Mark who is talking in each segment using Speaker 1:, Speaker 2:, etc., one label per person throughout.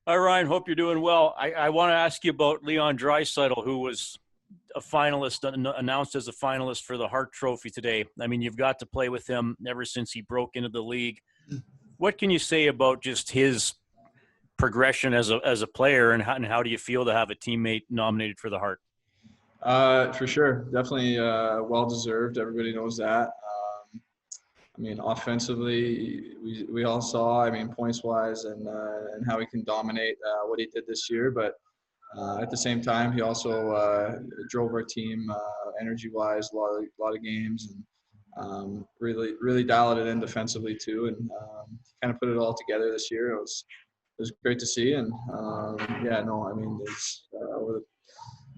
Speaker 1: Hi, Ryan. Hope you're doing well. I want to ask you about Leon Drysuttle, who was a finalist, announced as a finalist for the Hart Trophy today. I mean, you've got to play with him ever since he broke into the league. What can you say about just his progression as a player, and how do you feel to have a teammate nominated for the Hart?
Speaker 2: For sure. Definitely well-deserved. Everybody knows that. I mean, offensively, we all saw, I mean, points-wise and how he can dominate what he did this year. But at the same time, he also drove our team energy-wise a lot of games and really dialed it in defensively too. And kind of put it all together this year. It was great to see. And yeah, no, I mean, over the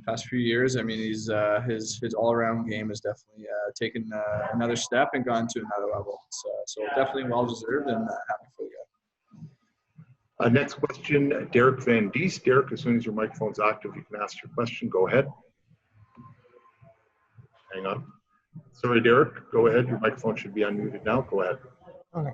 Speaker 2: past few years, I mean, his all-around game has definitely taken another step and gone to another level. So definitely well-deserved and happy for the guy.
Speaker 3: Next question, Derek Van Diest. Derek, as soon as your microphone's active, you can ask your question. Go ahead. Hang on. Sorry, Derek. Go ahead. Your microphone should be unmuted now. Go ahead.
Speaker 4: Okay.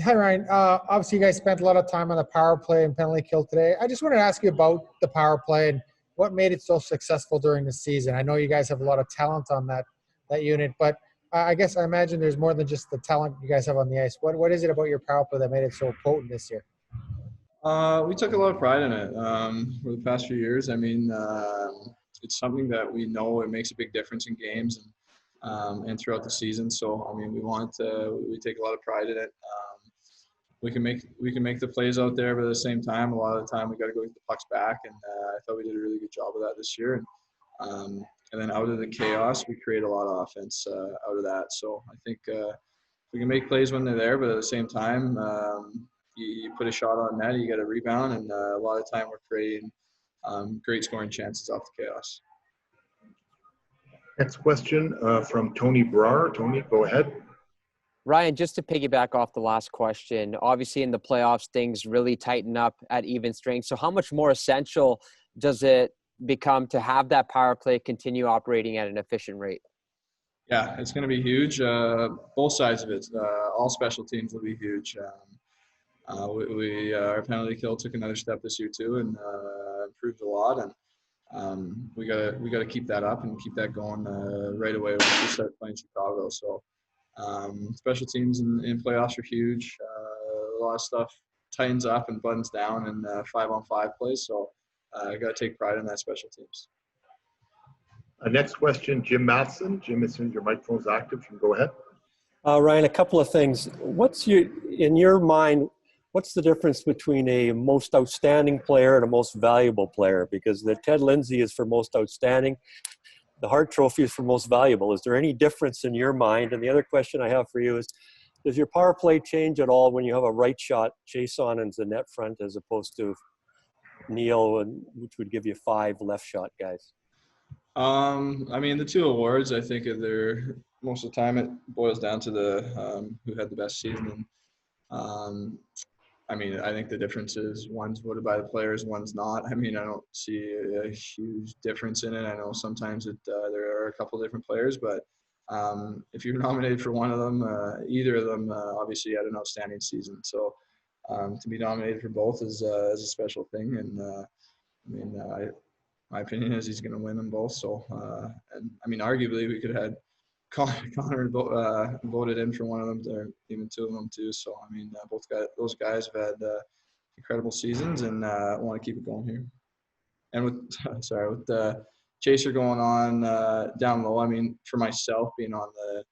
Speaker 4: Hi, Ryan. Obviously, you guys spent a lot of time on the power play and penalty kill today. I just wanted to ask you about the power play and what made it so successful during the season. I know you guys have a lot of talent on that unit, but I guess I imagine there's more than just the talent you guys have on the ice. What is it about your power play that made it so potent this year?
Speaker 2: We took a lot of pride in it for the past few years. I mean, it's something that we know it makes a big difference in games and throughout the season. So, I mean, we take a lot of pride in it. We can make the plays out there, but at the same time, a lot of the time we got to go get the pucks back. And I thought we did a really good job of that this year. And then out of the chaos, we create a lot of offense out of that. So I think we can make plays when they're there, but at the same time, you put a shot on net, you got a rebound, and a lot of time we're creating great scoring chances off the chaos.
Speaker 3: Next question from Tony Brar. Tony, go ahead.
Speaker 5: Ryan, just to piggyback off the last question, obviously in the playoffs, things really tighten up at even strength. So how much more essential does it become to have that power play continue operating at an efficient rate?
Speaker 2: Yeah, it's going to be huge. Both sides of it. All special teams will be huge. Our penalty kill took another step this year too, and improved a lot. And we gotta keep that up and keep that going right away once we start playing Chicago. So special teams in playoffs are huge. A lot of stuff tightens up and buttons down in 5-on-5 plays. So I got to take pride in that special teams.
Speaker 3: Next question, Jim Matheson. Jim, as soon as your microphone's active, you can go ahead.
Speaker 6: Ryan, a couple of things. In your mind, what's the difference between a most outstanding player and a most valuable player? Because the Ted Lindsay is for most outstanding. The Hart Trophy is for most valuable. Is there any difference in your mind? And the other question I have for you is, does your power play change at all when you have a right shot, Jason and the net front, as opposed to Neil, which would give you 5 left shot guys?
Speaker 2: I mean, the 2 awards, I think they're most of the time it boils down to the who had the best season. I mean, I think the difference is one's voted by the players, one's not. I mean, I don't see a huge difference in it. I know sometimes there are a couple different players, but if you're nominated for one of them, either of them obviously had an outstanding season. So to be nominated for both is a special thing. And I mean, my opinion is he's going to win them both. So, and I mean, arguably we could have had Connor voted in for one of them, or even 2 of them too. So I mean, those guys have had incredible seasons, and want to keep it going here. And with the chaser going on down low, I mean, for myself being on the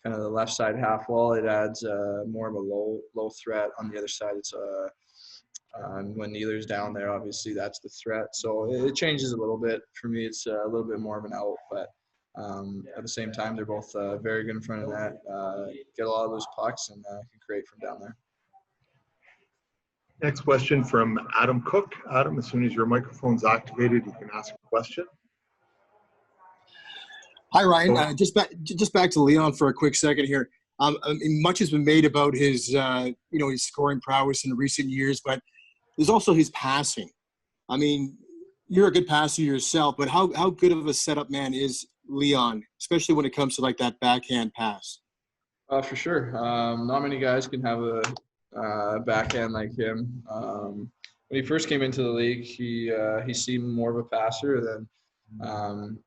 Speaker 2: kind of the left side half wall, it adds more of a low threat. On the other side, it's and when Neeler's down there, obviously that's the threat. So it changes a little bit. For me, it's a little bit more of an out, but at the same time, they're both very good in front of net, get a lot of those pucks, and can create from down there.
Speaker 3: Next question from Adam Cook. Adam, as soon as your microphone's activated, you can ask a question.
Speaker 7: Hi, Ryan. Just back to Leon for a quick second here. I mean, much has been made about his, his scoring prowess in recent years, but there's also his passing. I mean, you're a good passer yourself, but how good of a setup man is Leon, especially when it comes to like that backhand pass?
Speaker 2: For sure. Not many guys can have a backhand like him. when he first came into the league, he seemed more of a passer than.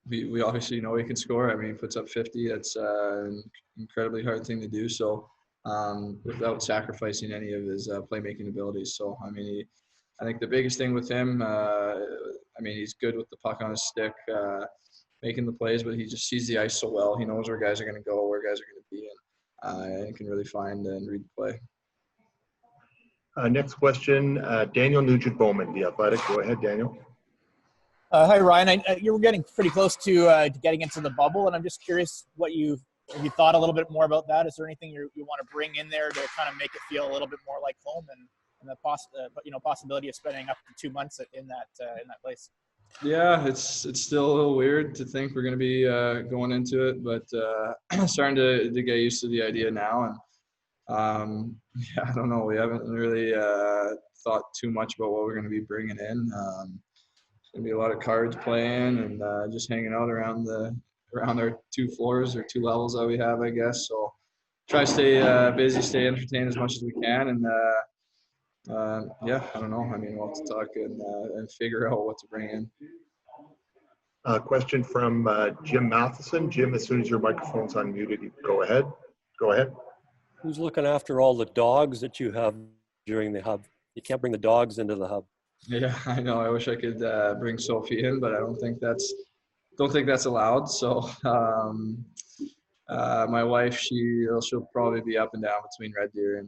Speaker 2: We obviously know he can score. I mean, he puts up 50. That's an incredibly hard thing to do. So without sacrificing any of his playmaking abilities. So I mean, I think the biggest thing with him, I mean, he's good with the puck on his stick, making the plays, but he just sees the ice so well. He knows where guys are going to go, where guys are going to be, and he can really find and read the play.
Speaker 3: Next question, Daniel Nugent-Bowman, The Athletic. Go ahead, Daniel.
Speaker 8: Hi, Ryan. You were getting pretty close to getting into the bubble, and I'm just curious what you thought a little bit more about that. Is there anything you want to bring in there to kind of make it feel a little bit more like home, and the possibility of spending up to 2 months in that place?
Speaker 2: Yeah, it's still a little weird to think we're going to be going into it, but starting to get used to the idea now. And yeah, I don't know. We haven't really thought too much about what we're going to be bringing in. It's going to be a lot of cards playing and just hanging out around our 2 floors or 2 levels that we have, I guess. So try to stay busy, stay entertained as much as we can, and yeah, I don't know. I mean, we'll have to talk and figure out what to bring in.
Speaker 3: Question from Jim Matheson. Jim, as soon as your microphone's unmuted, you can go ahead. Go ahead.
Speaker 6: Who's looking after all the dogs that you have during the hub? You can't bring the dogs into the hub.
Speaker 2: Yeah, I know. I wish I could bring Sophie in, but I don't think that's allowed. So my wife, she'll probably be up and down between Red Deer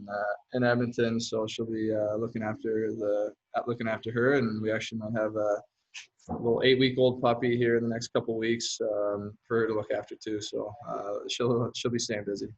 Speaker 2: and Edmonton, so she'll be looking after her, and we actually might have a little 8-week-old puppy here in the next couple of weeks for her to look after too. So she'll be staying busy.